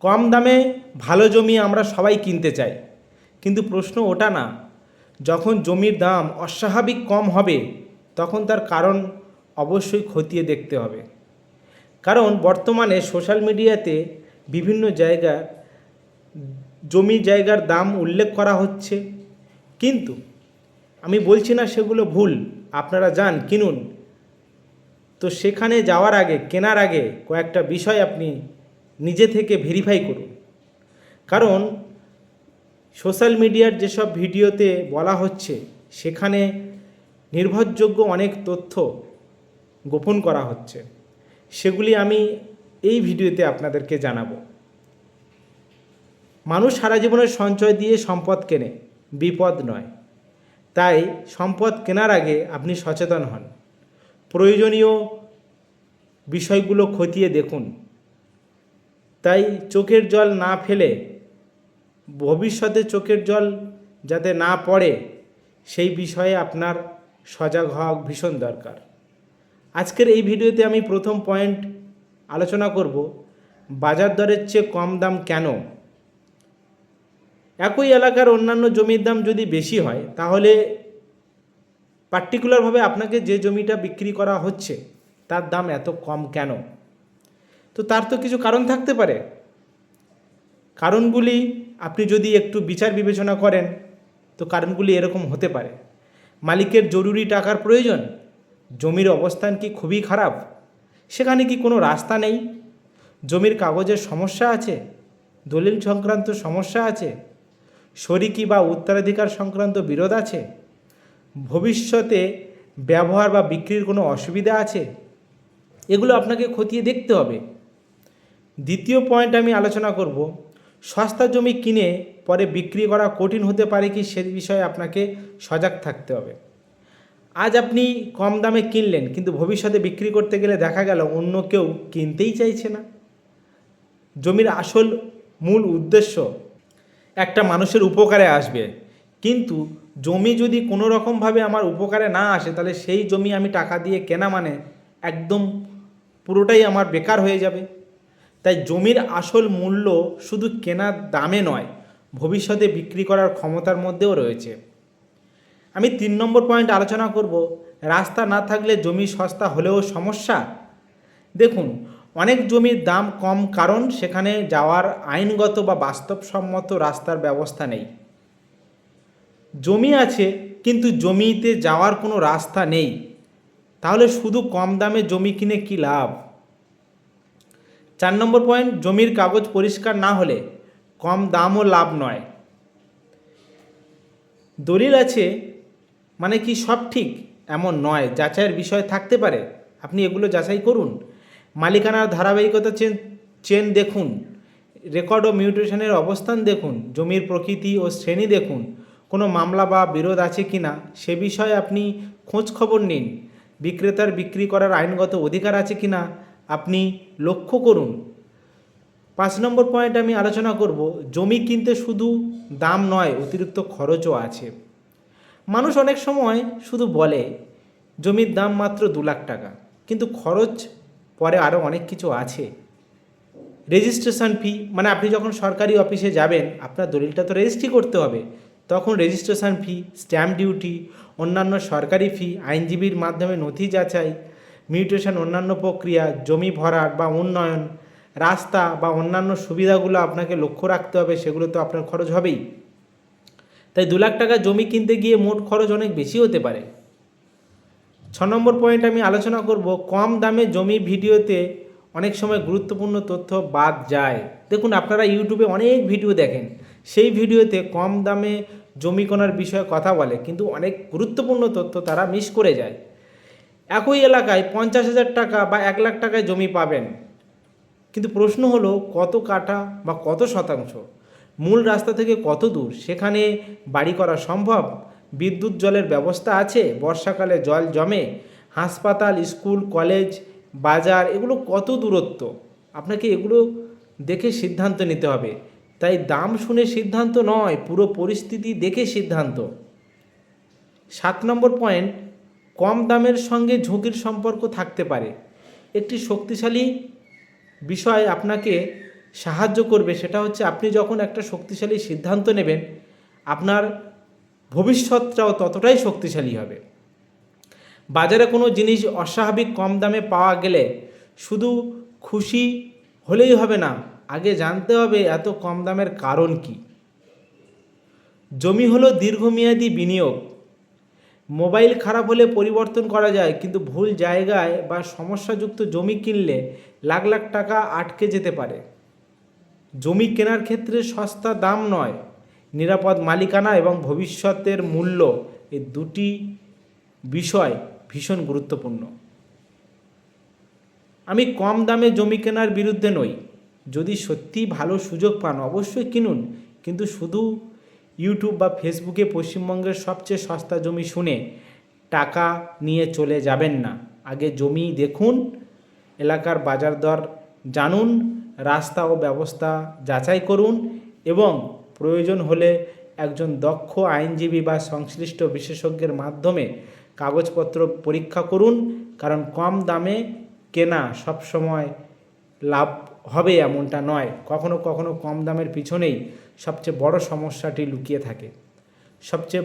কম দামে ভালো জমি আমরা সবাই কিনতে চাই, কিন্তু প্রশ্ন ওটা না। যখন জমির দাম অস্বাভাবিক কম হবে তখন তার কারণ অবশ্যই খতিয়ে দেখতে হবে। কারণ বর্তমানে সোশ্যাল মিডিয়াতে বিভিন্ন জায়গার জমি জায়গার দাম উল্লেখ করা হচ্ছে, কিন্তু আমি বলছি না সেগুলো ভুল, আপনারা যান কিনুন, তো সেখানে যাওয়ার আগে কেনার আগে কয়েকটা বিষয় আপনি নিজে থেকে ভেরিফাই করুন। কারণ সোশ্যাল মিডিয়ার যেসব ভিডিওতে বলা হচ্ছে সেখানে নির্ভরযোগ্য অনেক তথ্য গোপন করা হচ্ছে, সেগুলি আমি এই ভিডিওতে আপনাদেরকে জানাবো। মানুষ সারা জীবনের সঞ্চয় দিয়ে সম্পদ কেনে, বিপদ নয়। তাই সম্পদ কেনার আগে আপনি সচেতন হন, প্রয়োজনীয় বিষয়গুলো খতিয়ে দেখুন। তাই চোখের জল না ফেলে, ভবিষ্যতে চোখের জল যাতে না পড়ে সেই বিষয়ে আপনার সজাগ হওয়া ভীষণ দরকার। আজকের এই ভিডিওতে আমি প্রথম পয়েন্ট আলোচনা করব, বাজার দরের চেয়ে কম দাম কেন। একই এলাকার অন্যান্য জমির দাম যদি বেশি হয় তাহলে পার্টিকুলারভাবে আপনাকে যে জমিটা বিক্রি করা হচ্ছে তার দাম এত কম কেন? তো তার তো কিছু কারণ থাকতে পারে। কারণগুলি আপনি যদি একটু বিচার বিবেচনা করেন তো কারণগুলি এরকম হতে পারে: মালিকের জরুরি টাকার প্রয়োজন, জমির অবস্থান কি খুবই খারাপ, সেখানে কি কোনো রাস্তা নেই, জমির কাগজের সমস্যা আছে, দলিল সংক্রান্ত সমস্যা আছে, শরিকি বা উত্তরাধিকার সংক্রান্ত বিরোধ আছে, ভবিষ্যতে ব্যবহার বা বিক্রির কোনো অসুবিধা আছে। এগুলো আপনাকে খতিয়ে দেখতে হবে। দ্বিতীয় পয়েন্ট আমি আলোচনা করব, সস্তা জমি কিনে পরে বিক্রি করা কঠিন হতে পারে কি সে বিষয়ে আপনাকে সজাগ থাকতে হবে। আজ আপনি কম দামে কিনলেন, কিন্তু ভবিষ্যতে বিক্রি করতে গেলে দেখা গেল অন্য কেউ কিনতেই চাইছে না। জমির আসল মূল উদ্দেশ্য একটা মানুষের উপকারে আসবে, কিন্তু জমি যদি কোনো রকমভাবে আমার উপকারে না আসে তাহলে সেই জমি আমি টাকা দিয়ে কেনা মানে একদম পুরোটাই আমার বেকার হয়ে যাবে। তাই জমির আসল মূল্য শুধু কেনার দামে নয়, ভবিষ্যতে বিক্রি করার ক্ষমতার মধ্যেও রয়েছে। আমি 3 নম্বর পয়েন্ট আলোচনা করব, রাস্তা না থাকলে জমি সস্তা হলেও সমস্যা। দেখুন, অনেক জমির দাম কম কারণ সেখানে যাওয়ার আইনগত বা বাস্তবসম্মত রাস্তার ব্যবস্থা নেই। জমি আছে কিন্তু জমিতে যাওয়ার কোনো রাস্তা নেই, তাহলে শুধু কম দামে জমি কিনে কী লাভ? 4 নম্বর পয়েন্ট, জমির কাগজ পরিষ্কার না হলে কম দামও লাভ নয়। দলিল আছে মানে কি সব ঠিক এমন নয়, যাচাইয়ের বিষয় থাকতে পারে, আপনি এগুলো যাচাই করুন। মালিকানার ধারাবাহিকতা চেন দেখুন, রেকর্ড ও মিউটেশনের অবস্থান দেখুন, জমির প্রকৃতি ও শ্রেণী দেখুন, কোনো মামলা বা বিরোধ আছে কি না সে বিষয়ে আপনি খোঁজ খবর নিন। বিক্রেতার বিক্রি করার আইনগত অধিকার আছে কি না আপনি লক্ষ্য করুন। 5 নম্বর পয়েন্ট আমি আলোচনা করব, জমি কিনতে শুধু দাম নয়, অতিরিক্ত খরচও আছে। মানুষ অনেক সময় শুধু বলে জমির দাম মাত্র 2 লাখ টাকা, কিন্তু খরচ পরে আরও অনেক কিছু আছে। রেজিস্ট্রেশন ফি, মানে আপনি যখন সরকারি অফিসে যাবেন আপনার দলিলটা তো রেজিস্ট্রি করতে হবে, তখন রেজিস্ট্রেশন ফি, স্ট্যাম্প ডিউটি, অন্যান্য সরকারি ফি, আইনজীবীর মাধ্যমে নথি যাচাই, মিউটেশন, অন্যান্য প্রক্রিয়া, জমি ভরাট বা উন্নয়ন, রাস্তা বা অন্যান্য সুবিধাগুলো আপনাকে লক্ষ্য রাখতে হবে, সেগুলো তো আপনার খরচ হবেই। তাই 2 লাখ টাকা জমি কিনতে গিয়ে মোট খরচ অনেক বেশি হতে পারে। 6 নম্বর পয়েন্ট আমি আলোচনা করব, কম দামে জমি ভিডিওতে অনেক সময় গুরুত্বপূর্ণ তথ্য বাদ যায়। দেখুন, আপনারা ইউটিউবে অনেক ভিডিও দেখেন, সেই ভিডিওতে কম দামে জমি কেনার বিষয়ে কথা বলে, কিন্তু অনেক গুরুত্বপূর্ণ তথ্য তারা মিস করে যায়। একই এলাকায় 50,000 টাকা বা 1 লাখ টাকায় জমি পাবেন, কিন্তু প্রশ্ন হলো কত কাঠা বা কত শতাংশ, মূল রাস্তা থেকে কত দূর, সেখানে বাড়ি করা সম্ভব, বিদ্যুৎ জলের ব্যবস্থা আছে, বর্ষাকালে জল জমে, হাসপাতাল, স্কুল, কলেজ, বাজার এগুলো কত দূরত্ব, আপনাকে এগুলো দেখে সিদ্ধান্ত নিতে হবে। তাই দাম শুনে সিদ্ধান্ত নয়, পুরো পরিস্থিতি দেখে সিদ্ধান্ত। 7 নম্বর পয়েন্ট, কম দামের সঙ্গে ঝুঁকির সম্পর্ক থাকতে পারে। একটি শক্তিশালী বিষয় আপনাকে সাহায্য করবে সেটা হচ্ছে আপনি যখন একটা শক্তিশালী সিদ্ধান্ত নেবেন, আপনার ভবিষ্যৎটাও ততটাই শক্তিশালী হবে। বাজারে কোনো জিনিস অস্বাভাবিক কম দামে পাওয়া গেলে শুধু খুশি হলেই হবে না, আগে জানতে হবে এত কম দামের কারণ কি। জমি হলো দীর্ঘমেয়াদী বিনিয়োগ। মোবাইল খারাপ হলে পরিবর্তন করা যায়, কিন্তু ভুল জায়গায় বা সমস্যাযুক্ত জমি কিনলে লাখ লাখ টাকা আটকে যেতে পারে। জমি কেনার ক্ষেত্রে সস্তা দাম নয়, নিরাপদ মালিকানা এবং ভবিষ্যতের মূল্য, এই দুটি বিষয় ভীষণ গুরুত্বপূর্ণ। আমি কম দামে জমি কেনার বিরুদ্ধে নই। যদি সত্যি ভালো সুযোগ পান অবশ্যই কিনুন, কিন্তু শুধু ইউটিউব বা ফেসবুকে পশ্চিমবঙ্গের সবচেয়ে সস্তা জমি শুনে টাকা নিয়ে চলে যাবেন না। আগে জমি দেখুন, এলাকার বাজার দর জানুন, রাস্তা ও ব্যবস্থা যাচাই করুন এবং প্রয়োজন হলে একজন দক্ষ আইনজীবী বা সংশ্লিষ্ট বিশেষজ্ঞের মাধ্যমে কাগজপত্র পরীক্ষা করুন। কারণ কম দামে কেনা সবসময় লাভ হবে এমনটা নয়, কখনো কখনো কম দামের পিছনেই সবচেয়ে বড় সমস্যাটি লুকিয়ে থাকে। সবচেয়ে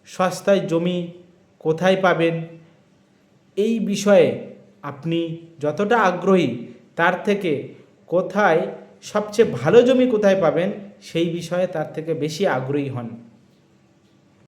সস্তায় জমি কোথায় পাবেন এই বিষয়ে আপনি যতটা আগ্রহী, তার থেকে কোথায় সবচেয়ে ভালো জমি কোথায় পাবেন সেই বিষয়ে তার থেকে বেশি আগ্রহী হন।